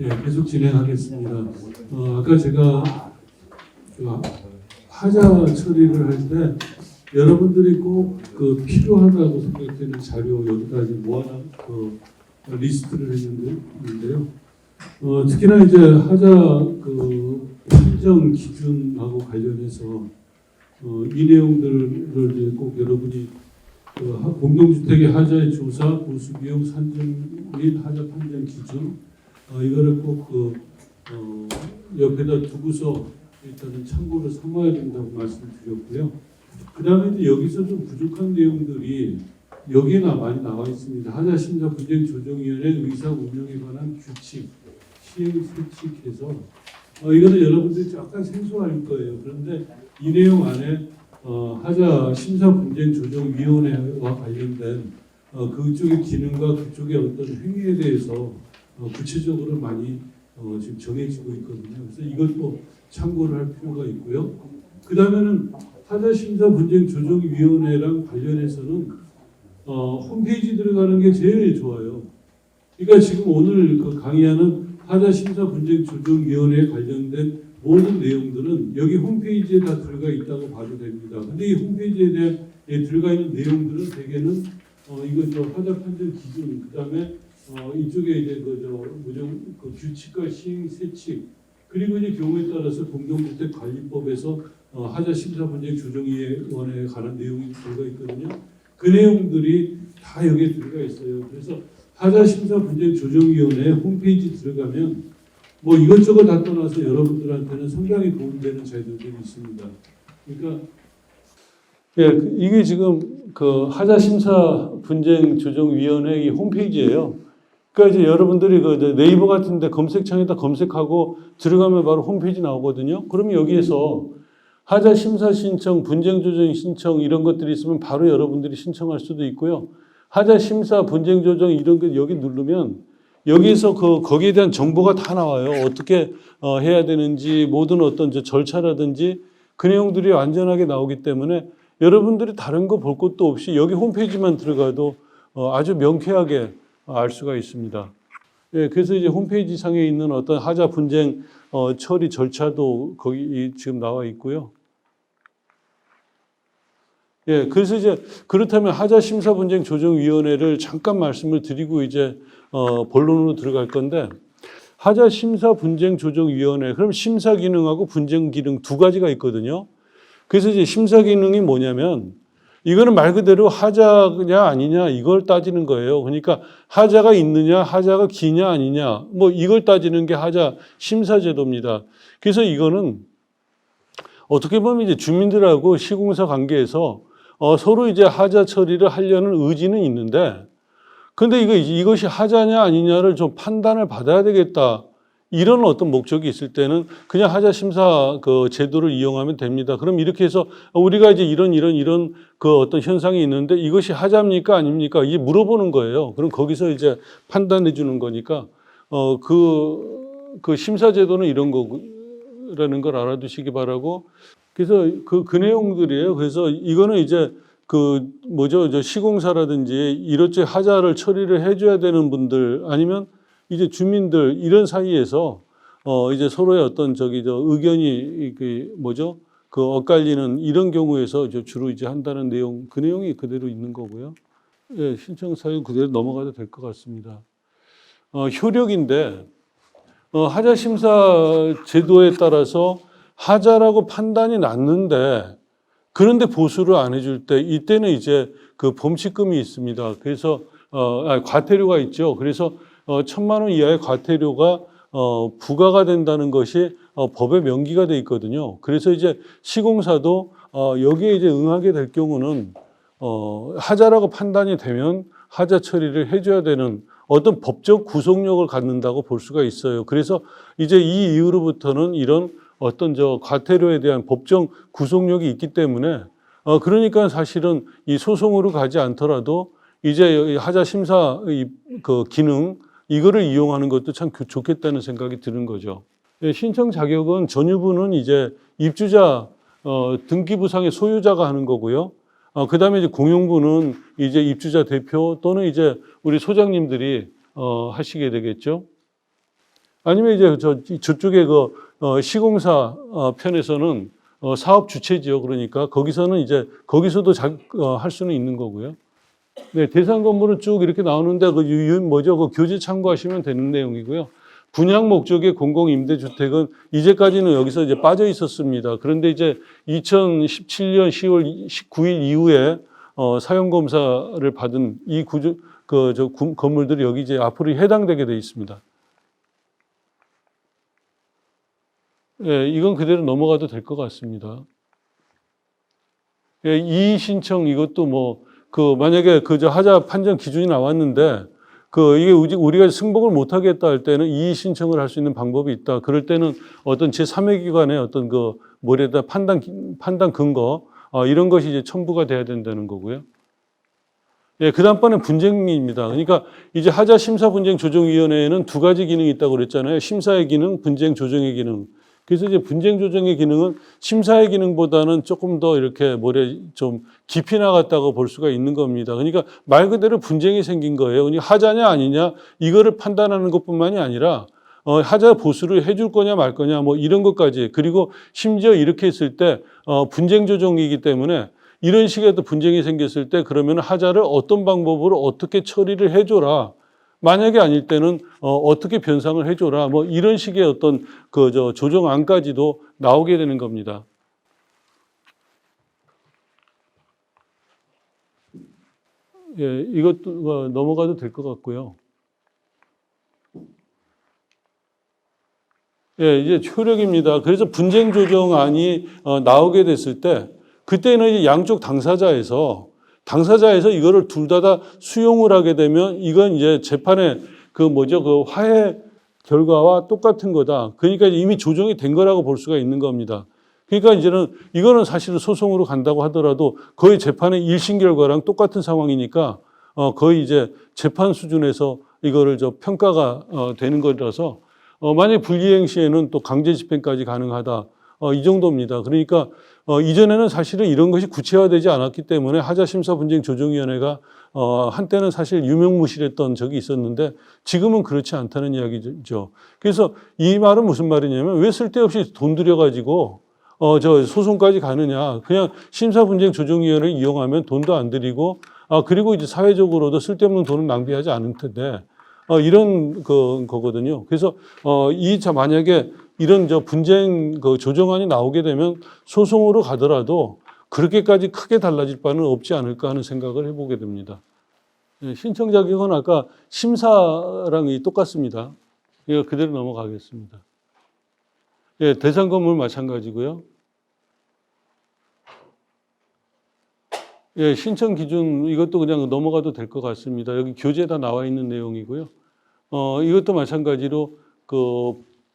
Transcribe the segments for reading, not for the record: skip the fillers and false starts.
예, 계속 진행하겠습니다. 아까 제가 그 하자 처리를 할 때 여러분들이 꼭 그 필요하다고 생각되는 자료 여기까지 모아놓은 리스트를 했는데요. 특히나 이제 하자 그 판정 기준하고 관련해서 이 내용들을 이제 꼭 여러분이 공동주택의 하자의 조사, 보수 비용 산정 및 하자 판정 기준 이거를 꼭 옆에다 두고서 일단은 참고를 삼아야 된다고 말씀드렸고요. 그 다음에 이제 여기서 좀 부족한 내용들이 여기에나 많이 나와 있습니다. 하자심사분쟁조정위원회 의사 운영에 관한 규칙, 시행 세칙해서 이거는 여러분들이 약간 생소할 거예요. 그런데 이 내용 안에 하자심사분쟁조정위원회와 관련된 그쪽의 기능과 그쪽의 어떤 행위에 대해서 구체적으로 많이 지금 정해지고 있거든요. 그래서 이것도 참고를 할 필요가 있고요. 그 다음에는 하자심사분쟁조정위원회랑 관련해서는 홈페이지 들어가는 게 제일 좋아요. 그러니까 지금 오늘 그 강의하는 하자심사분쟁조정위원회에 관련된 모든 내용들은 여기 홈페이지에 다 들어가 있다고 봐도 됩니다. 근데 이 홈페이지에 대해 들어가 있는 내용들은 대개는 이거 저 하자 판정 기준, 그 다음에 이쪽에 이제 그 규칙과 시행 세칙, 그리고 이제 경우에 따라서 공동주택관리법에서 하자심사분쟁조정위원회에 관한 내용이 들어가 있거든요. 그 내용들이 다 여기에 들어가 있어요. 그래서 하자심사분쟁조정위원회 홈페이지 들어가면 뭐 이것저것 다 떠나서 여러분들한테는 상당히 도움되는 자료들이 있습니다. 그러니까 예, 이게 지금 그 하자심사분쟁조정위원회 이 홈페이지예요. 그러니까 이제 여러분들이 그 네이버 같은데 검색창에다 검색하고 들어가면 바로 홈페이지 나오거든요. 그러면 여기에서 하자 심사 신청, 분쟁 조정 신청 이런 것들이 있으면 바로 여러분들이 신청할 수도 있고요. 하자 심사, 분쟁 조정 이런 거 여기 누르면 여기서 거기에 대한 정보가 다 나와요. 어떻게 해야 되는지 모든 어떤 절차라든지 그 내용들이 완전하게 나오기 때문에 여러분들이 다른 거 볼 것도 없이 여기 홈페이지만 들어가도 아주 명쾌하게 알 수가 있습니다. 예, 그래서 이제 홈페이지 상에 있는 어떤 하자 분쟁 처리 절차도 거기 지금 나와 있고요. 예, 그래서 이제 그렇다면 하자심사분쟁조정위원회를 잠깐 말씀을 드리고 이제 본론으로 들어갈 건데 하자심사분쟁조정위원회 그럼 심사 기능하고 분쟁 기능 두 가지가 있거든요. 그래서 이제 심사 기능이 뭐냐면 이거는 말 그대로 하자냐 아니냐 이걸 따지는 거예요. 그러니까 하자가 있느냐 하자가 기냐 아니냐 뭐 이걸 따지는 게 하자 심사제도입니다. 그래서 이거는 어떻게 보면 이제 주민들하고 시공사 관계에서 서로 이제 하자 처리를 하려는 의지는 있는데 근데 이것이 하자냐 아니냐를 좀 판단을 받아야 되겠다. 이런 어떤 목적이 있을 때는 그냥 하자 심사 그 제도를 이용하면 됩니다. 그럼 이렇게 해서 우리가 이제 이런 그 어떤 현상이 있는데 이것이 하자입니까 아닙니까? 이게 물어보는 거예요. 그럼 거기서 이제 판단해 주는 거니까 그 심사 제도는 이런 거라는 걸 알아두시기 바라고. 그래서 그 내용들이에요. 그래서 이거는 이제 저 시공사라든지 이렇게 하자를 처리를 해줘야 되는 분들 아니면 이제 주민들 이런 사이에서 이제 서로의 어떤 의견이 엇갈리는 이런 경우에서 주로 이제 한다는 내용 그 내용이 그대로 있는 거고요. 예, 신청 사유 그대로 넘어가도 될 것 같습니다. 효력인데 하자 심사 제도에 따라서 하자라고 판단이 났는데 그런데 보수를 안 해줄 때 이때는 이제 그 범칙금이 있습니다. 그래서 과태료가 있죠. 그래서 1,000만 원 이하의 과태료가 부과가 된다는 것이 법에 명기가 돼 있거든요. 그래서 이제 시공사도 여기에 이제 응하게 될 경우는 하자라고 판단이 되면 하자 처리를 해줘야 되는 어떤 법적 구속력을 갖는다고 볼 수가 있어요. 그래서 이제 이 이후로부터는 이런 어떤 과태료에 대한 법적 구속력이 있기 때문에 그러니까 사실은 이 소송으로 가지 않더라도 이제 하자 심사 그 기능 이거를 이용하는 것도 참 좋겠다는 생각이 드는 거죠. 신청 자격은 전유부는 이제 입주자 등기부상의 소유자가 하는 거고요. 그 다음에 이제 공용부는 이제 입주자 대표 또는 이제 우리 소장님들이 하시게 되겠죠. 아니면 이제 저쪽에 시공사 편에서는 사업 주체지요. 그러니까 거기서는 이제 거기서도 할 수는 있는 거고요. 네, 대상 건물은 쭉 이렇게 나오는데 그 교재 참고하시면 되는 내용이고요. 분양 목적의 공공임대주택은 이제까지는 여기서 이제 빠져 있었습니다. 그런데 이제 2017년 10월 19일 이후에 사용검사를 받은 이 건물들이 여기 이제 앞으로 해당되게 돼 있습니다. 예, 이건 그대로 넘어가도 될 것 같습니다. 예, 이의 신청 이것도 만약에 하자 판정 기준이 나왔는데 이게 우리가 승복을 못 하겠다 할 때는 이의 신청을 할 수 있는 방법이 있다. 그럴 때는 어떤 제3의 기관의 어떤 판단 근거 이런 것이 이제 첨부가 돼야 된다는 거고요. 예, 그 다음번엔 분쟁입니다. 그러니까 이제 하자 심사분쟁조정위원회에는 두 가지 기능이 있다고 그랬잖아요. 심사의 기능, 분쟁 조정의 기능. 그래서 이제 분쟁 조정의 기능은 심사의 기능보다는 조금 더 이렇게 좀 깊이 나갔다고 볼 수가 있는 겁니다. 그러니까 말 그대로 분쟁이 생긴 거예요. 그러니까 하자냐 아니냐 이거를 판단하는 것뿐만이 아니라 하자 보수를 해줄 거냐 말 거냐 이런 것까지. 그리고 심지어 이렇게 했을 때 분쟁 조정이기 때문에 이런 식의 또 분쟁이 생겼을 때 그러면 하자를 어떤 방법으로 어떻게 처리를 해줘라. 만약에 아닐 때는 어떻게 변상을 해줘라. 이런 식의 어떤 조정안까지도 나오게 되는 겁니다. 예, 이것도 넘어가도 될 것 같고요. 예, 이제 효력입니다. 그래서 분쟁 조정안이 나오게 됐을 때 그때는 이제 양쪽 당사자에서 이거를 둘 다 수용을 하게 되면 이건 이제 재판에 화해 결과와 똑같은 거다. 그러니까 이미 조정이 된 거라고 볼 수가 있는 겁니다. 그러니까 이거는 사실은 소송으로 간다고 하더라도 거의 재판의 1심 결과랑 똑같은 상황이니까 거의 이제 재판 수준에서 이거를 평가가 되는 거라서 만약 불이행 시에는 또 강제 집행까지 가능하다. 이 정도입니다. 그러니까 이전에는 사실은 이런 것이 구체화되지 않았기 때문에 하자심사분쟁조정위원회가 한때는 사실 유명무실했던 적이 있었는데 지금은 그렇지 않다는 이야기죠. 그래서 이 말은 무슨 말이냐면 왜 쓸데없이 돈 들여가지고 소송까지 가느냐. 그냥 심사분쟁조정위원회를 이용하면 돈도 안 들이고 그리고 이제 사회적으로도 쓸데없는 돈을 낭비하지 않을 텐데 이런 거거든요. 그래서 만약에 이런 분쟁 조정안이 나오게 되면 소송으로 가더라도 그렇게까지 크게 달라질 바는 없지 않을까 하는 생각을 해보게 됩니다. 신청 자격은 아까 심사랑 똑같습니다. 이거 그대로 넘어가겠습니다. 예, 대상 건물 마찬가지고요. 예, 신청 기준 이것도 그냥 넘어가도 될 것 같습니다. 여기 교재에다 나와 있는 내용이고요. 이것도 마찬가지로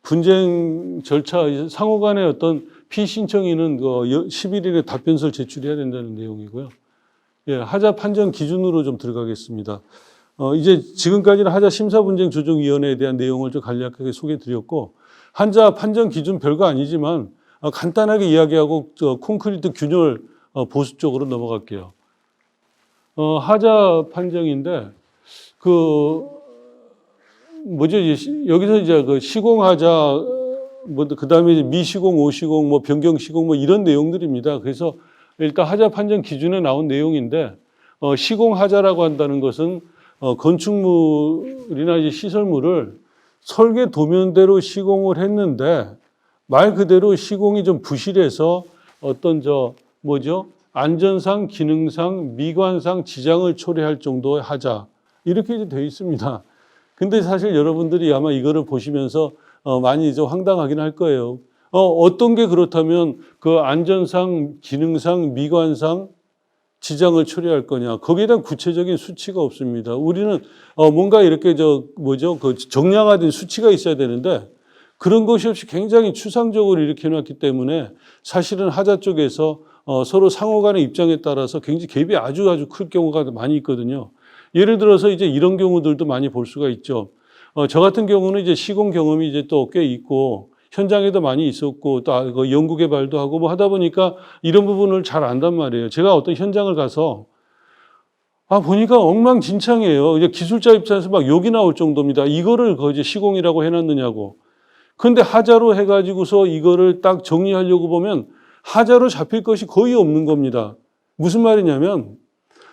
분쟁 절차 상호 간의 어떤 피신청인은 11일에 답변서를 제출해야 된다는 내용이고요. 예, 하자 판정 기준으로 좀 들어가겠습니다. 이제 지금까지는 하자 심사분쟁조정위원회에 대한 내용을 좀 간략하게 소개해 드렸고 하자 판정 기준 별거 아니지만 간단하게 이야기하고 콘크리트 균열 보수 쪽으로 넘어갈게요. 하자 판정인데 여기서 이제 시공하자, 그 다음에 미시공, 오시공, 변경시공, 이런 내용들입니다. 그래서 일단 하자 판정 기준에 나온 내용인데, 시공하자라고 한다는 것은, 건축물이나 이제 시설물을 설계 도면대로 시공을 했는데, 말 그대로 시공이 좀 부실해서 어떤 안전상, 기능상, 미관상 지장을 초래할 정도의 하자. 이렇게 이제 되어 있습니다. 근데 사실 여러분들이 아마 이거를 보시면서 많이 좀 황당하긴 할 거예요. 어떤 게 그렇다면 그 안전상, 기능상, 미관상 지장을 초래할 거냐. 거기에 대한 구체적인 수치가 없습니다. 우리는 뭔가 이렇게 정량화된 수치가 있어야 되는데 그런 것이 없이 굉장히 추상적으로 이렇게 해놨기 때문에 사실은 하자 쪽에서 서로 상호 간의 입장에 따라서 굉장히 갭이 아주 클 경우가 많이 있거든요. 예를 들어서 이제 이런 경우들도 많이 볼 수가 있죠. 저 같은 경우는 이제 시공 경험이 이제 또 꽤 있고 현장에도 많이 있었고 또 연구 개발도 하고 하다 보니까 이런 부분을 잘 안단 말이에요. 제가 어떤 현장을 가서 보니까 엉망진창이에요. 이제 기술자 입장에서 막 욕이 나올 정도입니다. 이거를 거의 시공이라고 해놨느냐고. 근데 하자로 해가지고서 이거를 딱 정리하려고 보면 하자로 잡힐 것이 거의 없는 겁니다. 무슨 말이냐면,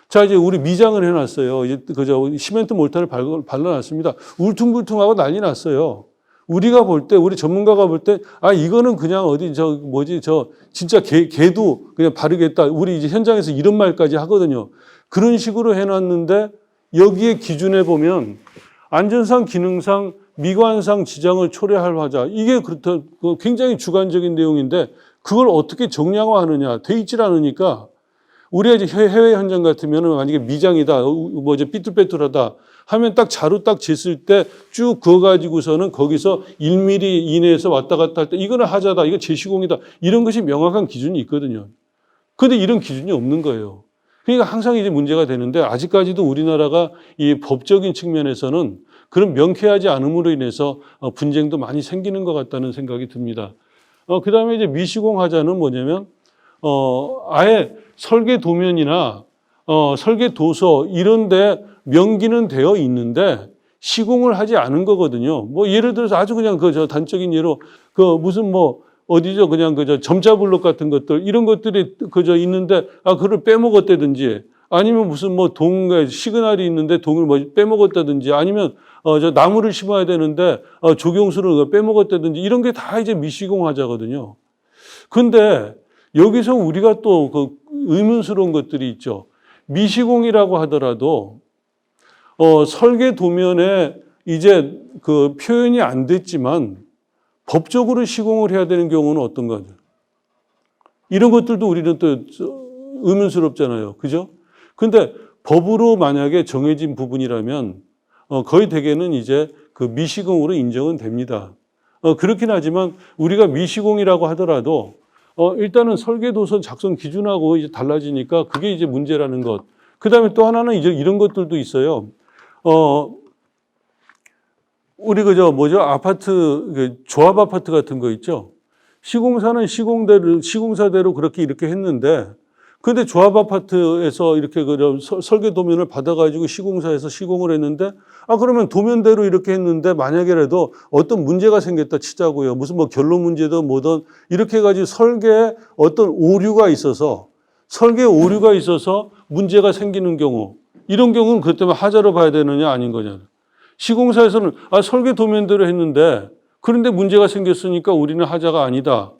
자, 이제 우리 미장을 해놨어요. 이제 그저 시멘트 몰타를 발라놨습니다. 울퉁불퉁하고 난리 났어요. 우리가 볼 때, 우리 전문가가 볼 때, 이거는 그냥 어디 진짜 개도 그냥 바르겠다. 우리 이제 현장에서 이런 말까지 하거든요. 그런 식으로 해놨는데 여기에 기준에 보면 안전상, 기능상, 미관상 지장을 초래할 화자. 이게 굉장히 주관적인 내용인데 그걸 어떻게 정량화하느냐. 돼 있질 않으니까 우리가 이제 해외 현장 같으면 만약에 미장이다, 삐뚤빼뚤하다 하면 딱 자루 딱 쟀을 때 쭉 그어가지고서는 거기서 1mm 이내에서 왔다 갔다 할 때 이거는 하자다, 이거 제시공이다. 이런 것이 명확한 기준이 있거든요. 그런데 이런 기준이 없는 거예요. 그러니까 항상 이제 문제가 되는데 아직까지도 우리나라가 이 법적인 측면에서는 그런 명쾌하지 않음으로 인해서 분쟁도 많이 생기는 것 같다는 생각이 듭니다. 그 다음에 이제 미시공 하자는 뭐냐면, 아예 설계 도면이나 설계 도서 이런데 명기는 되어 있는데 시공을 하지 않은 거거든요. 뭐 예를 들어서 아주 그냥 단적인 예로 어디죠? 그냥 점자 블록 같은 것들 이런 것들이 있는데 그걸 빼먹었다든지 아니면 무슨 시그널이 있는데 동을 빼먹었다든지 아니면 나무를 심어야 되는데 조경수를 빼먹었다든지 이런 게 다 이제 미시공 하자거든요. 근데 여기서 우리가 또 의문스러운 것들이 있죠. 미시공이라고 하더라도 설계 도면에 이제 표현이 안 됐지만 법적으로 시공을 해야 되는 경우는 어떤 거죠? 이런 것들도 우리는 또 의문스럽잖아요. 그죠? 근데 법으로 만약에 정해진 부분이라면 거의 대개는 이제 미시공으로 인정은 됩니다. 그렇긴 하지만 우리가 미시공이라고 하더라도 일단은 설계도서 작성 기준하고 이제 달라지니까 그게 이제 문제라는 것. 그 다음에 또 하나는 이제 이런 것들도 있어요. 우리 아파트, 조합 아파트 같은 거 있죠? 시공사는 시공사대로 그렇게 이렇게 했는데, 근데 조합 아파트에서 이렇게 설계 도면을 받아가지고 시공사에서 시공을 했는데, 그러면 도면대로 이렇게 했는데 만약에라도 어떤 문제가 생겼다 치자고요. 무슨 결론 문제든 뭐든 이렇게 해가지고 설계에 어떤 설계 오류가 있어서 문제가 생기는 경우, 이런 경우는 그것 때문에 하자로 봐야 되느냐 아닌 거냐. 시공사에서는 설계 도면대로 했는데 그런데 문제가 생겼으니까 우리는 하자가 아니다.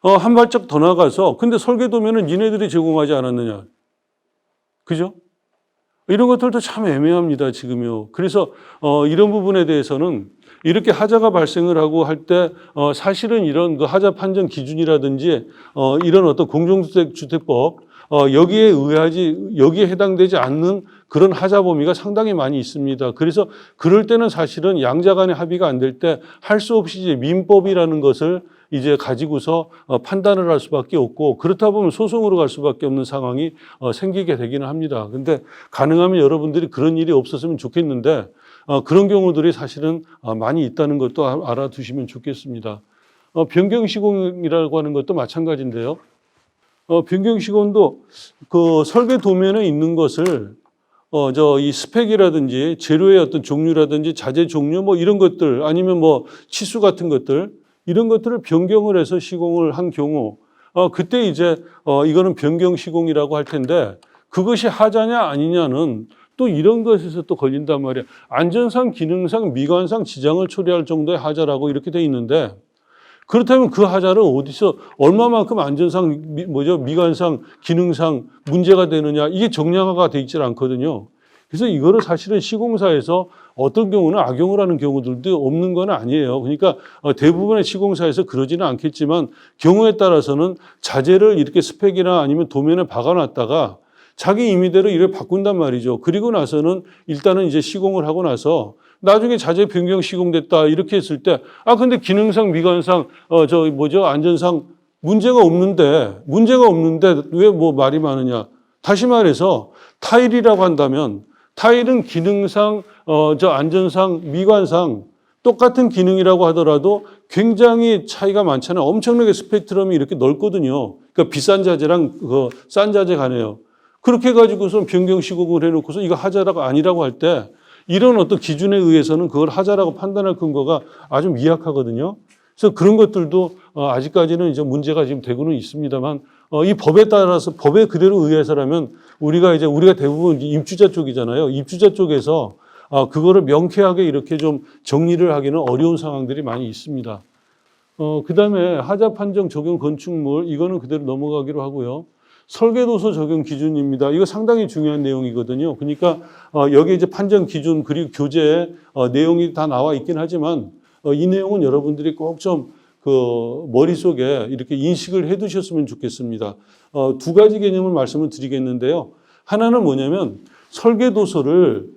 한 발짝 더 나가서 근데 설계 도면은 니네들이 제공하지 않았느냐. 그죠? 이런 것들도 참 애매합니다, 지금요. 그래서 이런 부분에 대해서는 이렇게 하자가 발생을 하고 할 때 사실은 이런 하자 판정 기준이라든지 이런 어떤 공동주택법 여기에 해당되지 않는 그런 하자 범위가 상당히 많이 있습니다. 그래서 그럴 때는 사실은 양자 간의 합의가 안 될 때 할 수 없이 이제 민법이라는 것을 이제 가지고서 판단을 할 수밖에 없고 그렇다 보면 소송으로 갈 수밖에 없는 상황이 생기게 되기는 합니다. 근데 가능하면 여러분들이 그런 일이 없었으면 좋겠는데 그런 경우들이 사실은 많이 있다는 것도 알아두시면 좋겠습니다. 변경 시공이라고 하는 것도 마찬가지인데요. 변경 시공도 설계 도면에 있는 것을 이 스펙이라든지 재료의 어떤 종류라든지 자재 종류 이런 것들 아니면 치수 같은 것들 이런 것들을 변경을 해서 시공을 한 경우 그때 이제 이거는 변경 시공이라고 할 텐데 그것이 하자냐 아니냐는 또 이런 것에서 또 걸린단 말이에요. 안전상, 기능상, 미관상 지장을 초래할 정도의 하자라고 이렇게 돼 있는데 그렇다면 그 하자를 어디서 얼마만큼 안전상, 미관상, 기능상 문제가 되느냐 이게 정량화가 돼 있지 않거든요. 그래서 이거를 사실은 시공사에서 어떤 경우는 악용을 하는 경우들도 없는 건 아니에요. 그러니까 대부분의 시공사에서 그러지는 않겠지만 경우에 따라서는 자재를 이렇게 스펙이나 아니면 도면에 박아놨다가 자기 임의대로 이렇게 바꾼단 말이죠. 그리고 나서는 일단은 이제 시공을 하고 나서 나중에 자재 변경 시공됐다 이렇게 했을 때 근데 기능상 미관상 안전상 문제가 없는데 왜 말이 많으냐. 다시 말해서 타일이라고 한다면 타일은 기능상 안전상 미관상 똑같은 기능이라고 하더라도 굉장히 차이가 많잖아요. 엄청나게 스펙트럼이 이렇게 넓거든요. 그러니까 비싼 자재랑 싼 자재 간에요. 그렇게 해가지고서 변경 시공을 해놓고서 이거 하자라고 아니라고 할 때 이런 어떤 기준에 의해서는 그걸 하자라고 판단할 근거가 아주 미약하거든요. 그래서 그런 것들도 아직까지는 이제 문제가 지금 되고는 있습니다만 이 법에 따라서 법에 그대로 의해서라면 우리가 대부분 입주자 쪽이잖아요. 입주자 쪽에서 그거를 명쾌하게 이렇게 좀 정리를 하기는 어려운 상황들이 많이 있습니다. 그다음에 하자 판정 적용 건축물 이거는 그대로 넘어가기로 하고요. 설계도서 적용 기준입니다. 이거 상당히 중요한 내용이거든요. 그러니까 여기 이제 판정 기준 그리고 교재 내용이 다 나와 있긴 하지만 이 내용은 여러분들이 꼭 좀 그 머릿속에 이렇게 인식을 해 두셨으면 좋겠습니다. 두 가지 개념을 말씀을 드리겠는데요. 하나는 뭐냐면 설계도서를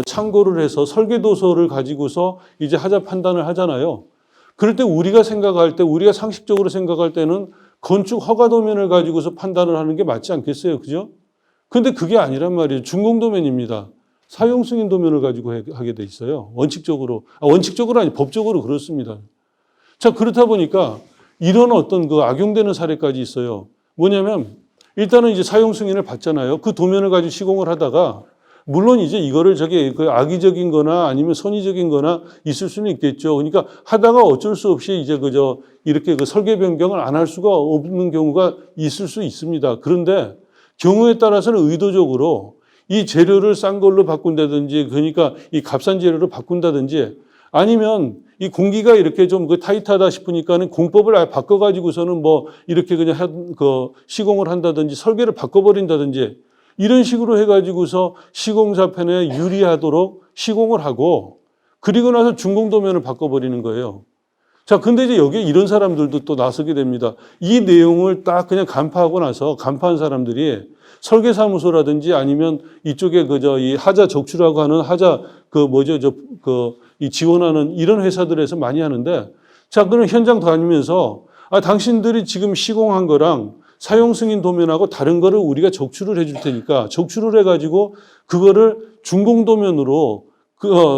참고를 해서 설계도서를 가지고서 이제 하자 판단을 하잖아요. 그럴 때 우리가 상식적으로 생각할 때는 건축 허가 도면을 가지고서 판단을 하는 게 맞지 않겠어요? 그죠? 근데 그게 아니란 말이에요. 준공 도면입니다. 사용 승인 도면을 가지고 하게 돼 있어요. 원칙적으로 아니 법적으로 그렇습니다. 자, 그렇다 보니까 이런 어떤 그 악용되는 사례까지 있어요. 뭐냐면 일단은 이제 사용 승인을 받잖아요. 그 도면을 가지고 시공을 하다가 물론 이제 이거를 그 악의적인 거나 아니면 선의적인 거나 있을 수는 있겠죠. 그러니까 하다가 어쩔 수 없이 이제 이렇게 그 설계 변경을 안 할 수가 없는 경우가 있을 수 있습니다. 그런데 경우에 따라서는 의도적으로 이 재료를 싼 걸로 바꾼다든지 그러니까 이 값싼 재료로 바꾼다든지 아니면 이 공기가 이렇게 좀 타이트하다 싶으니까는 공법을 아예 바꿔가지고서는 뭐 이렇게 그냥 시공을 한다든지 설계를 바꿔버린다든지 이런 식으로 해가지고서 시공사편에 유리하도록 시공을 하고 그리고 나서 준공도면을 바꿔버리는 거예요. 자, 근데 이제 여기에 이런 사람들도 또 나서게 됩니다. 이 내용을 딱 그냥 간파하고 나서 간파한 사람들이 설계사무소라든지 아니면 이쪽에 이 하자 적출하고 하는 하자 이 지원하는 이런 회사들에서 많이 하는데 자, 그럼 현장 다니면서 당신들이 지금 시공한 거랑 사용 승인 도면하고 다른 거를 우리가 적출을 해줄 테니까 적출을 해가지고 그거를 준공 도면으로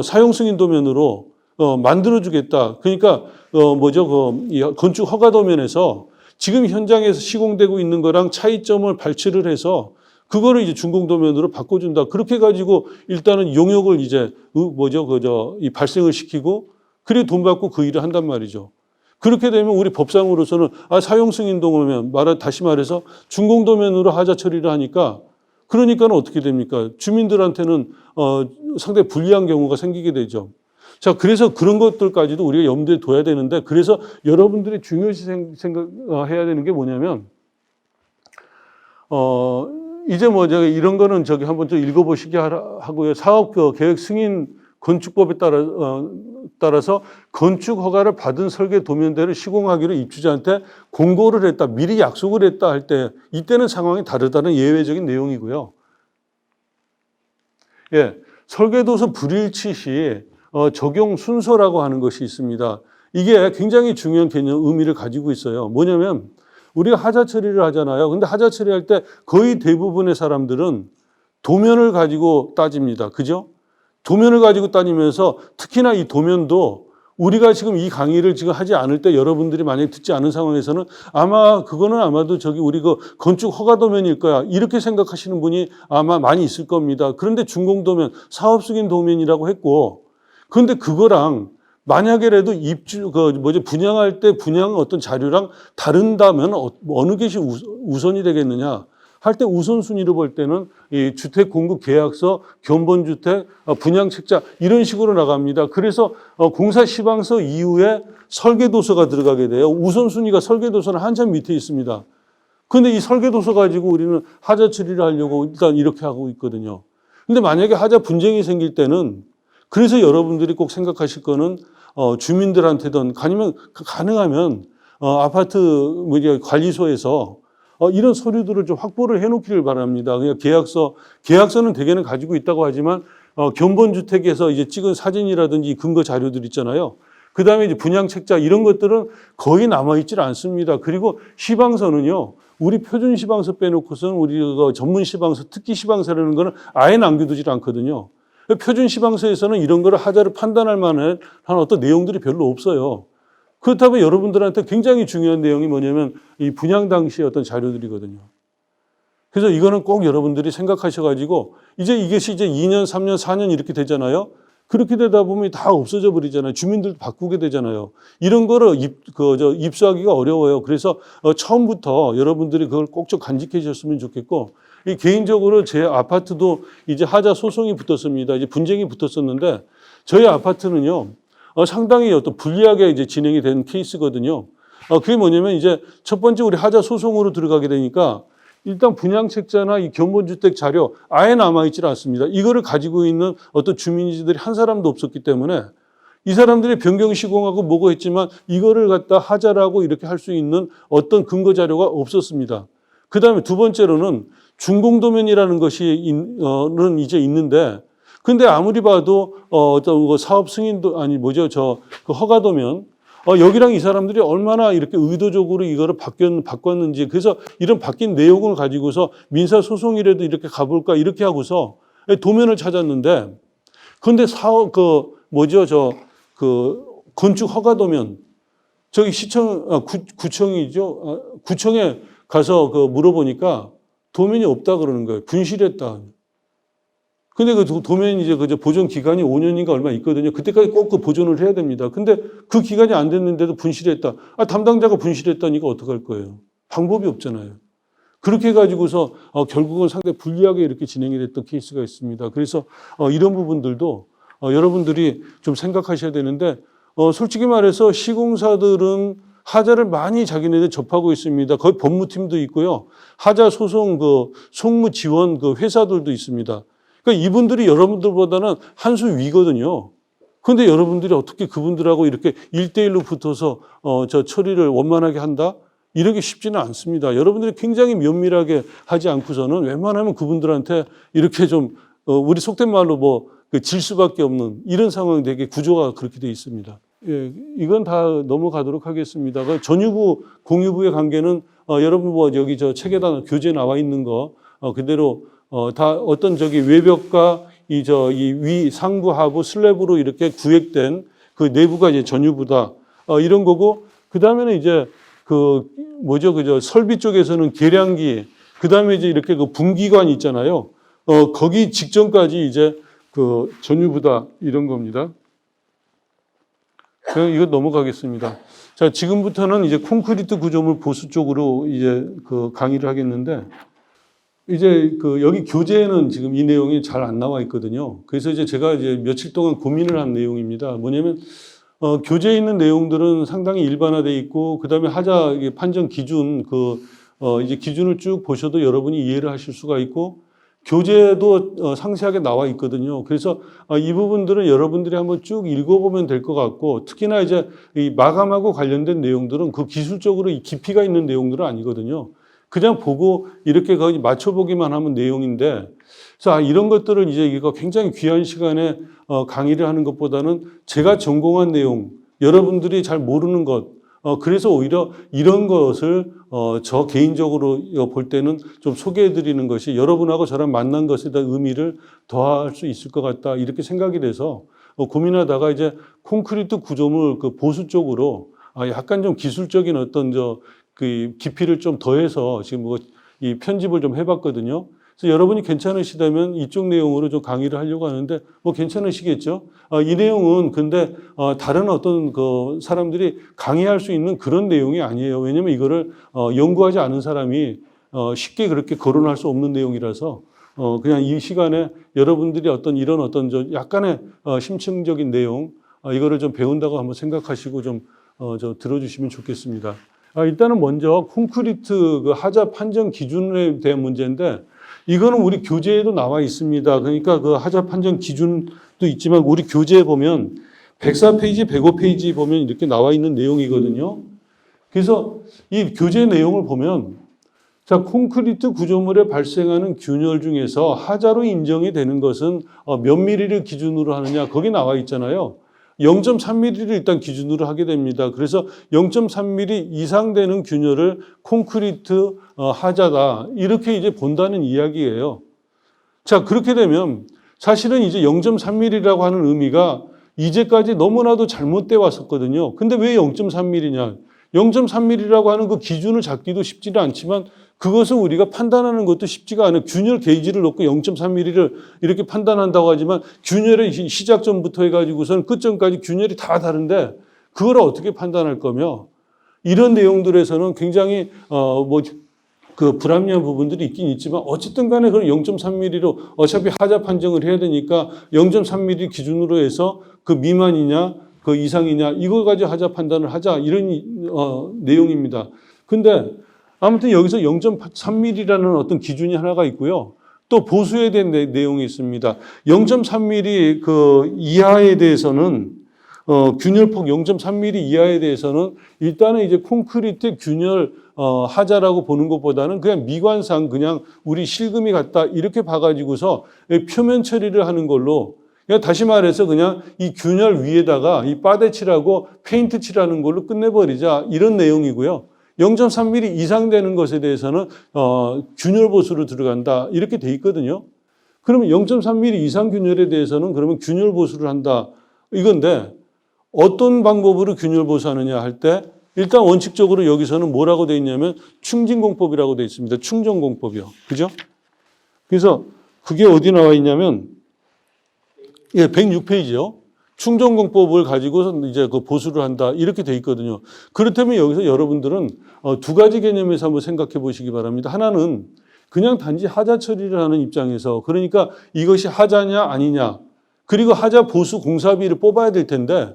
사용 승인 도면으로 만들어주겠다. 그러니까 이 건축 허가 도면에서 지금 현장에서 시공되고 있는 거랑 차이점을 발췌를 해서 그거를 이제 준공 도면으로 바꿔준다. 그렇게 해가지고 일단은 용역을 이제 이 발생을 시키고 그리고 돈 받고 그 일을 한단 말이죠. 그렇게 되면 우리 법상으로서는 사용 승인 도면 다시 말해서 준공 도면으로 하자 처리를 하니까 그러니까는 어떻게 됩니까? 주민들한테는 상당히 불리한 경우가 생기게 되죠. 자, 그래서 그런 것들까지도 우리가 염두에 둬야 되는데 그래서 여러분들이 중요시 생각해야 되는 게 뭐냐면 이제 이런 거는 한번 좀 읽어보시게 하고요. 사업 계획 승인 건축법에 따라서 건축 허가를 받은 설계 도면대로 시공하기로 입주자한테 공고를 했다, 미리 약속을 했다 할 때 이때는 상황이 다르다는 예외적인 내용이고요. 예, 설계도서 불일치 시 적용 순서라고 하는 것이 있습니다. 이게 굉장히 중요한 의미를 가지고 있어요. 뭐냐면 우리가 하자 처리를 하잖아요. 근데 하자 처리할 때 거의 대부분의 사람들은 도면을 가지고 따집니다. 그죠? 도면을 가지고 따지면서 특히나 이 도면도 우리가 지금 이 강의를 지금 하지 않을 때 여러분들이 만약에 듣지 않은 상황에서는 그거는 아마도 우리 건축 허가 도면일 거야. 이렇게 생각하시는 분이 아마 많이 있을 겁니다. 그런데 준공 도면, 사업 승인 도면이라고 했고, 그런데 그거랑 만약에라도 분양할 때 분양 어떤 자료랑 다른다면 어느 것이 우선이 되겠느냐? 할 때 우선순위로 볼 때는 이 주택 공급 계약서, 견본주택, 분양책자 이런 식으로 나갑니다. 그래서 공사 시방서 이후에 설계도서가 들어가게 돼요. 우선순위가 설계도서는 한참 밑에 있습니다. 그런데 이 설계도서 가지고 우리는 하자 처리를 하려고 일단 이렇게 하고 있거든요. 근데 만약에 하자 분쟁이 생길 때는 그래서 여러분들이 꼭 생각하실 거는 주민들한테든 아니면 가능하면 아파트 관리소에서 이런 서류들을 좀 확보를 해놓기를 바랍니다. 그냥 계약서는 대개는 가지고 있다고 하지만 견본주택에서 이제 찍은 사진이라든지 근거 자료들 있잖아요. 그 다음에 이제 분양책자 이런 것들은 거의 남아있질 않습니다. 그리고 시방서는요, 우리 표준 시방서 빼놓고서는 우리 전문 시방서, 특기 시방서라는 거는 아예 남겨두질 않거든요. 표준 시방서에서는 이런 거를 하자를 판단할 만한 어떤 내용들이 별로 없어요. 그렇다면 여러분들한테 굉장히 중요한 내용이 뭐냐면 이 분양 당시의 어떤 자료들이거든요. 그래서 이거는 꼭 여러분들이 생각하셔가지고 이것이 이제 2년, 3년, 4년 이렇게 되잖아요. 그렇게 되다 보면 다 없어져 버리잖아요. 주민들도 바꾸게 되잖아요. 이런 거를 입수하기가 어려워요. 그래서 처음부터 여러분들이 그걸 꼭 좀 간직해 주셨으면 좋겠고, 개인적으로 제 아파트도 이제 하자 소송이 붙었습니다. 이제 분쟁이 붙었었는데 저희 아파트는요, 상당히 어떤 불리하게 이제 진행이 된 케이스거든요. 그게 뭐냐면 이제 첫 번째 우리 하자 소송으로 들어가게 되니까 일단 분양책자나 이 견본주택 자료 아예 남아있질 않습니다. 이거를 가지고 있는 어떤 주민들이 한 사람도 없었기 때문에 이 사람들이 변경 시공하고 뭐고 했지만 이거를 갖다 하자라고 이렇게 할 수 있는 어떤 근거 자료가 없었습니다. 그 다음에 두 번째로는 준공도면이라는 것이 는 이제 있는데 근데 아무리 봐도 어떤 사업 승인도 아니 그 허가도면 여기랑 이 사람들이 얼마나 이렇게 의도적으로 이거를 바꿨는지 그래서 이런 바뀐 내용을 가지고서 민사소송이라도 이렇게 가볼까 이렇게 하고서 도면을 찾았는데 그런데 건축 허가도면 저기 구청이죠. 구청에 가서 물어보니까 도면이 없다 그러는 거예요. 분실했다. 근데 그 도면이 이제 보존 기간이 5년인가 얼마 있거든요. 그때까지 꼭 그 보존을 해야 됩니다. 근데 그 기간이 안 됐는데도 분실했다. 담당자가 분실했다니까 어떡할 거예요? 방법이 없잖아요. 그렇게 해가지고서 결국은 상당히 불리하게 이렇게 진행이 됐던 케이스가 있습니다. 그래서 이런 부분들도 여러분들이 좀 생각하셔야 되는데 솔직히 말해서 시공사들은 하자를 많이 자기네들 접하고 있습니다. 거의 법무팀도 있고요. 하자 소송 송무 지원 회사들도 있습니다. 그러니까 이분들이 여러분들보다는 한 수 위거든요. 그런데 여러분들이 어떻게 그분들하고 이렇게 1대1로 붙어서 처리를 원만하게 한다? 이러기 쉽지는 않습니다. 여러분들이 굉장히 면밀하게 하지 않고서는 웬만하면 그분들한테 이렇게 좀 우리 속된 말로 질 수밖에 없는 이런 상황 되게 구조가 그렇게 돼 있습니다. 예, 이건 다 넘어가도록 하겠습니다. 전유부, 공유부의 관계는 여러분 여기 책에다 교재에 나와 있는 거 그대로 다 어떤 외벽과 이 위, 상부, 하부, 슬랩으로 이렇게 구획된 그 내부가 이제 전유부다. 이런 거고, 그 다음에는 이제 설비 쪽에서는 계량기, 그 다음에 이제 이렇게 분기관 있잖아요. 거기 직전까지 이제 전유부다. 이런 겁니다. 이거 넘어가겠습니다. 자, 지금부터는 이제 콘크리트 구조물 보수 쪽으로 이제 강의를 하겠는데, 이제 여기 교재에는 지금 이 내용이 잘 안 나와 있거든요. 그래서 이제 제가 이제 며칠 동안 고민을 한 내용입니다. 뭐냐면, 교재에 있는 내용들은 상당히 일반화되어 있고, 그 다음에 하자 판정 기준, 이제 기준을 쭉 보셔도 여러분이 이해를 하실 수가 있고, 교재도 상세하게 나와 있거든요. 그래서 이 부분들은 여러분들이 한번 쭉 읽어보면 될 것 같고, 특히나 이제 이 마감하고 관련된 내용들은 기술적으로 깊이가 있는 내용들은 아니거든요. 그냥 보고 이렇게 거의 맞춰보기만 하면 내용인데, 그래서 이런 것들을 이제 이거 굉장히 귀한 시간에 강의를 하는 것보다는 제가 전공한 내용, 여러분들이 잘 모르는 것, 그래서 오히려 이런 것을 저 개인적으로 볼 때는 좀 소개해 드리는 것이 여러분하고 저랑 만난 것에 대한 의미를 더할 수 있을 것 같다. 이렇게 생각이 돼서 고민하다가 이제 콘크리트 구조물 보수 쪽으로 약간 좀 기술적인 어떤 깊이를 좀 더해서 지금 이 편집을 좀 해봤거든요. 그래서 여러분이 괜찮으시다면 이쪽 내용으로 좀 강의를 하려고 하는데 괜찮으시겠죠? 이 내용은 근데 다른 어떤 사람들이 강의할 수 있는 그런 내용이 아니에요. 왜냐면 이거를 연구하지 않은 사람이 쉽게 그렇게 거론할 수 없는 내용이라서 그냥 이 시간에 여러분들이 이런 약간의 심층적인 내용 이거를 좀 배운다고 한번 생각하시고 좀 들어주시면 좋겠습니다. 일단은 먼저 콘크리트 하자 판정 기준에 대한 문제인데 이거는 우리 교재에도 나와 있습니다. 그러니까 하자 판정 기준도 있지만 우리 교재에 보면 104페이지, 105페이지 보면 이렇게 나와 있는 내용이거든요. 그래서 이 교재 내용을 보면 자, 콘크리트 구조물에 발생하는 균열 중에서 하자로 인정이 되는 것은 몇 미리를 기준으로 하느냐 거기 나와 있잖아요. 0.3mm를 일단 기준으로 하게 됩니다. 그래서 0.3mm 이상 되는 균열을 콘크리트 하자다. 이렇게 이제 본다는 이야기예요. 자, 그렇게 되면 사실은 이제 0.3mm라고 하는 의미가 이제까지 너무나도 잘못돼 왔었거든요. 근데 왜 0.3mm냐? 0.3mm라고 하는 그 기준을 잡기도 쉽지는 않지만 그것을 우리가 판단하는 것도 쉽지가 않아요. 균열 게이지를 놓고 0.3mm를 이렇게 판단한다고 하지만 균열의 시작점부터 해가지고선 끝점까지 균열이 다 다른데 그걸 어떻게 판단할 거며 이런 내용들에서는 굉장히 그 불합리한 부분들이 있긴 있지만 어쨌든 간에 그런 0.3mm로 어차피 하자 판정을 해야 되니까 0.3mm 기준으로 해서 그 미만이냐 그 이상이냐 이걸 가지고 하자 판단을 하자 이런 내용입니다. 근데 아무튼 여기서 0.3mm라는 어떤 기준이 하나가 있고요. 또 보수에 대한 내용이 있습니다. 0.3mm 그 이하에 대해서는 균열폭 0.3mm 이하에 대해서는 일단은 이제 콘크리트 균열 하자라고 보는 것보다는 그냥 미관상 그냥 우리 실금이 같다 이렇게 봐가지고서 표면 처리를 하는 걸로 그냥 다시 말해서 그냥 이 균열 위에다가 이 빠데 칠하고 페인트 칠하는 걸로 끝내버리자 이런 내용이고요. 0.3mm 이상 되는 것에 대해서는 균열 보수로 들어간다 이렇게 돼 있거든요. 그러면 0.3mm 이상 균열에 대해서는 그러면 균열 보수를 한다 이건데 어떤 방법으로 균열 보수하느냐 할 때 일단 원칙적으로 여기서는 뭐라고 돼 있냐면 충진공법이라고 돼 있습니다. 충전공법이요. 그죠? 그래서 그게 어디 나와 있냐면 106페이지요. 충전공법을 가지고 이제 그 보수를 한다 이렇게 돼 있거든요. 그렇다면 여기서 여러분들은 두 가지 개념에서 한번 생각해 보시기 바랍니다. 하나는 그냥 단지 하자 처리를 하는 입장에서 그러니까 이것이 하자냐 아니냐 그리고 하자 보수 공사비를 뽑아야 될 텐데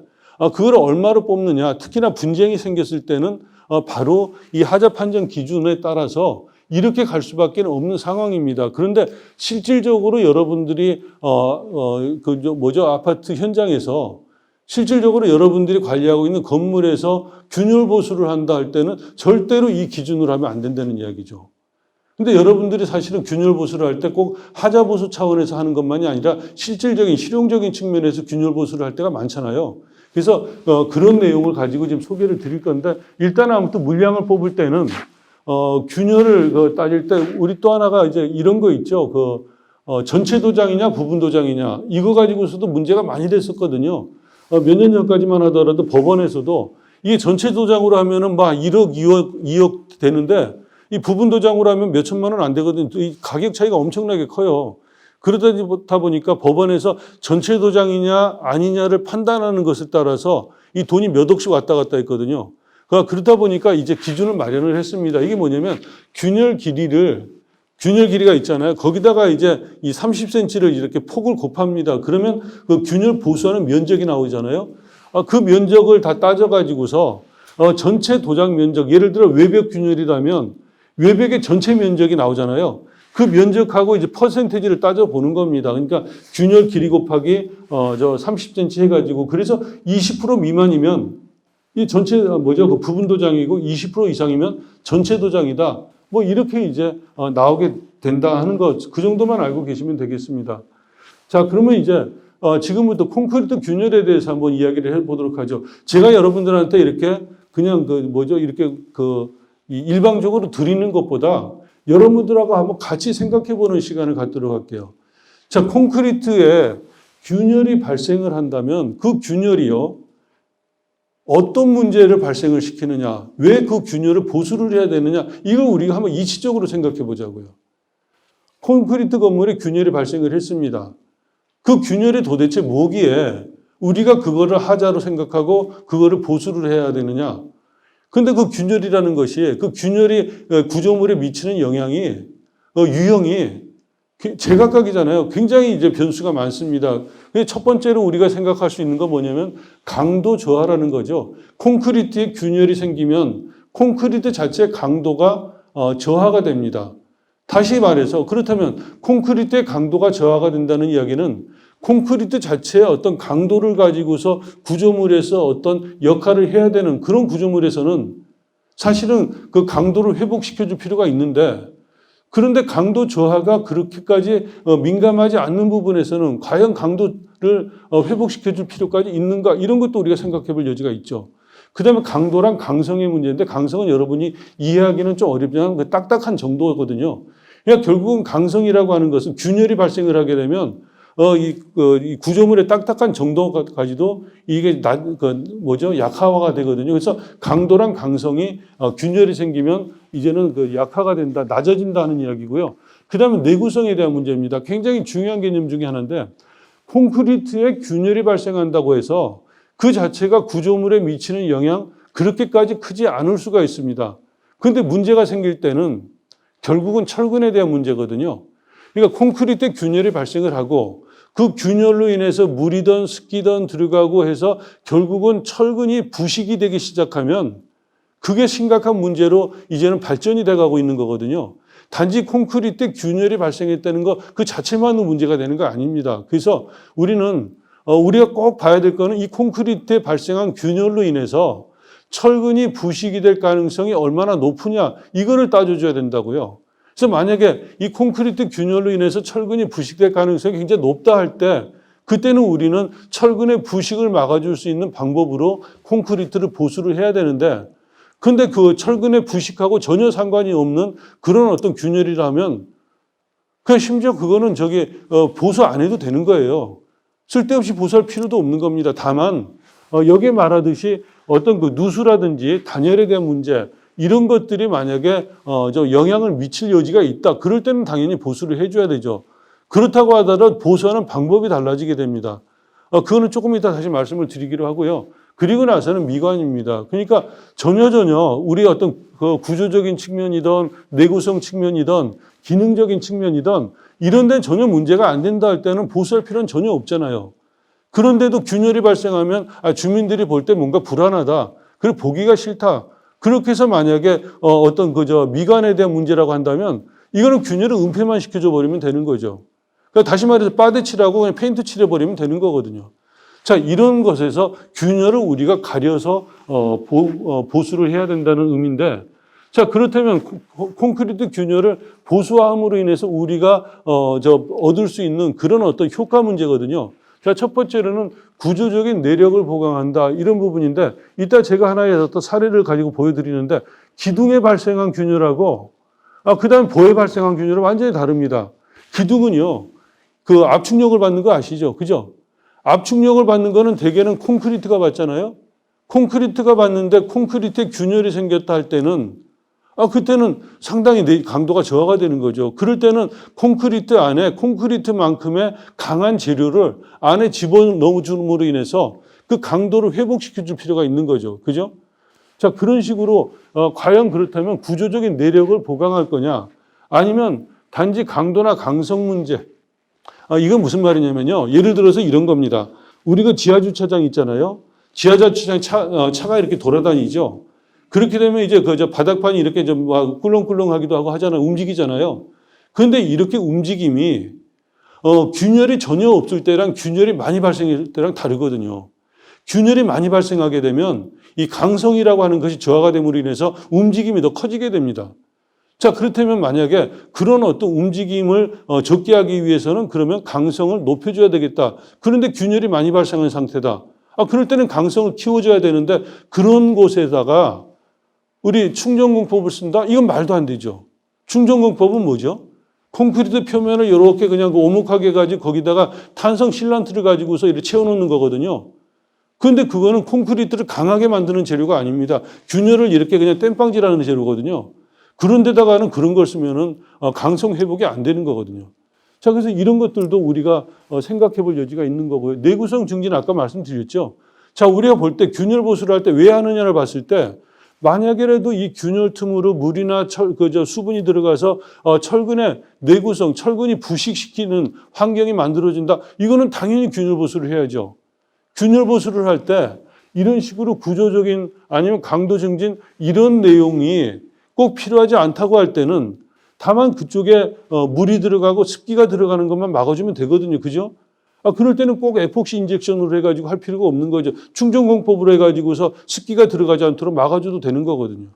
그걸 얼마로 뽑느냐 특히나 분쟁이 생겼을 때는 바로 이 하자 판정 기준에 따라서 이렇게 갈 수밖에 없는 상황입니다. 그런데 실질적으로 여러분들이 아파트 현장에서 실질적으로 여러분들이 관리하고 있는 건물에서 균열 보수를 한다 할 때는 절대로 이 기준으로 하면 안 된다는 이야기죠. 근데 여러분들이 사실은 균열 보수를 할 때 꼭 하자 보수 차원에서 하는 것만이 아니라 실질적인 실용적인 측면에서 균열 보수를 할 때가 많잖아요. 그래서 그런 내용을 가지고 지금 소개를 드릴 건데 일단 아무튼 물량을 뽑을 때는 균열을 따질 때 우리 또 하나가 이제 이런 거 있죠. 전체 도장이냐 부분 도장이냐 이거 가지고서도 문제가 많이 됐었거든요. 몇 년 전까지만 하더라도 법원에서도 이게 전체 도장으로 하면은 막 1억, 2억 되는데 이 부분 도장으로 하면 몇 천만 원 안 되거든요. 이 가격 차이가 엄청나게 커요. 그러다 보니까 법원에서 전체 도장이냐 아니냐를 판단하는 것에 따라서 이 돈이 몇 억씩 왔다 갔다 했거든요. 그러다 보니까 이제 기준을 마련을 했습니다. 이게 뭐냐면 균열 길이가 있잖아요. 거기다가 이제 이 30cm를 이렇게 폭을 곱합니다. 그러면 그 균열 보수하는 면적이 나오잖아요. 그 면적을 다 따져가지고서 전체 도장 면적, 예를 들어 외벽 균열이라면 외벽의 전체 면적이 나오잖아요. 그 면적하고 이제 퍼센테이지를 따져보는 겁니다. 그러니까 균열 길이 곱하기 30cm 해가지고 그래서 20% 미만이면 이 전체 그 부분 도장이고 20% 이상이면 전체 도장이다. 뭐 이렇게 이제 나오게 된다 하는 것 그 정도만 알고 계시면 되겠습니다. 자, 그러면 이제 지금부터 콘크리트 균열에 대해서 한번 이야기를 해보도록 하죠. 제가 여러분들한테 이렇게 그냥 이렇게 일방적으로 드리는 것보다 여러분들하고 한번 같이 생각해 보는 시간을 갖도록 할게요. 자, 콘크리트에 균열이 발생을 한다면 그 균열이요. 어떤 문제를 발생을 시키느냐, 왜 그 균열을 보수를 해야 되느냐, 이걸 우리가 한번 이치적으로 생각해 보자고요. 콘크리트 건물에 균열이 발생을 했습니다. 그 균열이 도대체 뭐기에 우리가 그거를 하자로 생각하고 그거를 보수를 해야 되느냐. 근데 그 균열이라는 것이 그 균열이 구조물에 미치는 영향이 유형이 제각각이잖아요. 굉장히 이제 변수가 많습니다. 첫 번째로 우리가 생각할 수 있는 건 뭐냐면 강도 저하라는 거죠. 콘크리트에 균열이 생기면 콘크리트 자체의 강도가 저하가 됩니다. 다시 말해서 그렇다면 콘크리트의 강도가 저하가 된다는 이야기는 콘크리트 자체의 어떤 강도를 가지고서 구조물에서 어떤 역할을 해야 되는 그런 구조물에서는 사실은 그 강도를 회복시켜 줄 필요가 있는데 그런데 강도 저하가 그렇게까지 민감하지 않는 부분에서는 과연 강도를 회복시켜 줄 필요까지 있는가 이런 것도 우리가 생각해 볼 여지가 있죠. 그 다음에 강도랑 강성의 문제인데 강성은 여러분이 이해하기는 좀 어렵지만 딱딱한 정도거든요. 그러니까 결국은 강성이라고 하는 것은 균열이 발생을 하게 되면 이 구조물의 딱딱한 정도까지도 이게 약화가 되거든요. 그래서 강도랑 강성이 균열이 생기면 이제는 약화가 된다, 낮아진다는 이야기고요. 그 다음에 내구성에 대한 문제입니다. 굉장히 중요한 개념 중에 하나인데, 콘크리트에 균열이 발생한다고 해서 그 자체가 구조물에 미치는 영향 그렇게까지 크지 않을 수가 있습니다. 그런데 문제가 생길 때는 결국은 철근에 대한 문제거든요. 그러니까 콘크리트에 균열이 발생을 하고 그 균열로 인해서 물이든 습기든 들어가고 해서 결국은 철근이 부식이 되기 시작하면 그게 심각한 문제로 이제는 발전이 돼가고 있는 거거든요. 단지 콘크리트에 균열이 발생했다는 거 그 자체만으로 문제가 되는 거 아닙니다. 그래서 우리가 꼭 봐야 될 거는 이 콘크리트에 발생한 균열로 인해서 철근이 부식이 될 가능성이 얼마나 높으냐 이거를 따져줘야 된다고요. 그래서 만약에 이 콘크리트 균열로 인해서 철근이 부식될 가능성이 굉장히 높다 할 때 그때는 우리는 철근의 부식을 막아줄 수 있는 방법으로 콘크리트를 보수를 해야 되는데 근데 그 철근의 부식하고 전혀 상관이 없는 그런 어떤 균열이라면 그냥 심지어 그거는 보수 안 해도 되는 거예요. 쓸데없이 보수할 필요도 없는 겁니다. 다만 여기에 말하듯이 어떤 그 누수라든지 단열에 대한 문제 이런 것들이 만약에 영향을 미칠 여지가 있다. 그럴 때는 당연히 보수를 해줘야 되죠. 그렇다고 하더라도 보수하는 방법이 달라지게 됩니다. 그거는 조금 이따 다시 말씀을 드리기로 하고요. 그리고 나서는 미관입니다. 그러니까 전혀 우리 어떤 그 구조적인 측면이든 내구성 측면이든 기능적인 측면이든 이런 데는 전혀 문제가 안 된다 할 때는 보수할 필요는 전혀 없잖아요. 그런데도 균열이 발생하면 주민들이 볼 때 뭔가 불안하다. 그리고 보기가 싫다. 그렇게 해서 만약에 어떤 미관에 대한 문제라고 한다면 이거는 균열을 은폐만 시켜줘 버리면 되는 거죠. 그러니까 다시 말해서 빠데 칠하고 그냥 페인트 칠해버리면 되는 거거든요. 자, 이런 것에서 균열을 우리가 가려서 보수를 해야 된다는 의미인데, 자, 그렇다면 콘크리트 균열을 보수함으로 인해서 우리가 얻을 수 있는 그런 어떤 효과 문제거든요. 자, 첫 번째로는 구조적인 내력을 보강한다 이런 부분인데 이따 제가 하나의 어떤 사례를 가지고 보여드리는데 기둥에 발생한 균열하고 그다음 보에 발생한 균열은 완전히 다릅니다. 기둥은요, 그 압축력을 받는 거 아시죠? 그죠? 압축력을 받는 거는 대개는 콘크리트가 받잖아요. 콘크리트가 받는데 콘크리트에 균열이 생겼다 할 때는 그때는 상당히 강도가 저하가 되는 거죠. 그럴 때는 콘크리트 안에 콘크리트만큼의 강한 재료를 안에 집어넣어줌으로 인해서 그 강도를 회복시켜 줄 필요가 있는 거죠. 그죠? 자, 그런 식으로 과연 그렇다면 구조적인 내력을 보강할 거냐 아니면 단지 강도나 강성 문제 이건 무슨 말이냐면요. 예를 들어서 이런 겁니다. 우리가 지하주차장 있잖아요. 지하주차장 차가 이렇게 돌아다니죠. 그렇게 되면 이제 바닥판이 이렇게 좀 꿀렁꿀렁하기도 하고 하잖아요. 움직이잖아요. 그런데 이렇게 움직임이 균열이 전혀 없을 때랑 균열이 많이 발생할 때랑 다르거든요. 균열이 많이 발생하게 되면 이 강성이라고 하는 것이 저하가 됨으로 인해서 움직임이 더 커지게 됩니다. 자, 그렇다면 만약에 그런 어떤 움직임을 적게 하기 위해서는 그러면 강성을 높여줘야 되겠다. 그런데 균열이 많이 발생한 상태다. 그럴 때는 강성을 키워줘야 되는데 그런 곳에다가 우리 충전공법을 쓴다? 이건 말도 안 되죠. 충전공법은 뭐죠? 콘크리트 표면을 이렇게 그냥 오목하게 해가지고 거기다가 탄성 실란트를 가지고서 이렇게 채워놓는 거거든요. 그런데 그거는 콘크리트를 강하게 만드는 재료가 아닙니다. 균열을 이렇게 그냥 땜빵질하는 재료거든요. 그런데다가는 그런 걸 쓰면은 강성 회복이 안 되는 거거든요. 자, 그래서 이런 것들도 우리가 생각해 볼 여지가 있는 거고요. 내구성 증진 아까 말씀드렸죠. 자, 우리가 볼 때 균열 보수를 할 때 왜 하느냐를 봤을 때 만약에라도 이 균열 틈으로 물이나 수분이 들어가서 철근의 내구성, 철근이 부식시키는 환경이 만들어진다. 이거는 당연히 균열 보수를 해야죠. 균열 보수를 할 때 이런 식으로 구조적인 아니면 강도 증진 이런 내용이 꼭 필요하지 않다고 할 때는 다만 그쪽에 물이 들어가고 습기가 들어가는 것만 막아주면 되거든요. 그죠? 그럴 때는 꼭 에폭시 인젝션으로 해가지고 할 필요가 없는 거죠. 충전공법으로 해가지고서 습기가 들어가지 않도록 막아줘도 되는 거거든요.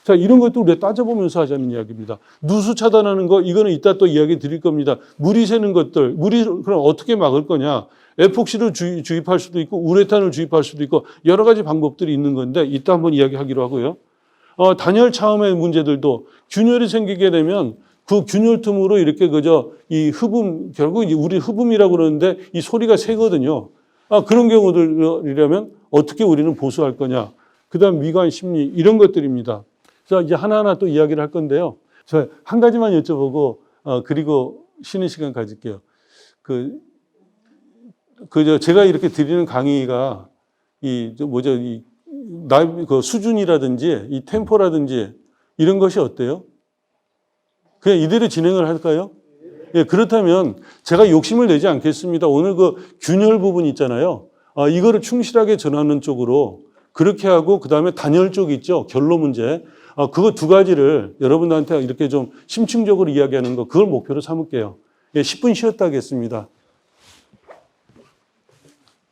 자, 이런 것도 우리가 따져보면서 하자는 이야기입니다. 누수 차단하는 거, 이거는 이따 또 이야기 드릴 겁니다. 물이 새는 것들, 물이 그럼 어떻게 막을 거냐. 에폭시를 주입할 수도 있고, 우레탄을 주입할 수도 있고, 여러 가지 방법들이 있는 건데, 이따 한번 이야기하기로 하고요. 단열 차음의 문제들도 균열이 생기게 되면 그 균열 틈으로 이렇게 그저 이 흡음, 결국 우리 흡음이라고 그러는데 이 소리가 새거든요. 그런 경우들이라면 어떻게 우리는 보수할 거냐. 그 다음 미관 심리, 이런 것들입니다. 자, 이제 하나하나 또 이야기를 할 건데요. 저 한 가지만 여쭤보고, 그리고 쉬는 시간 가질게요. 제가 이렇게 드리는 강의가, 그 수준이라든지, 이 템포라든지, 이런 것이 어때요? 그냥 이대로 진행을 할까요? 예, 그렇다면 제가 욕심을 내지 않겠습니다. 오늘 그 균열 부분 있잖아요. 이거를 충실하게 전하는 쪽으로 그렇게 하고, 그 다음에 단열 쪽 있죠. 결로 문제. 그거 두 가지를 여러분들한테 이렇게 좀 심층적으로 이야기하는 거, 그걸 목표로 삼을게요. 예, 10분 쉬었다 하겠습니다.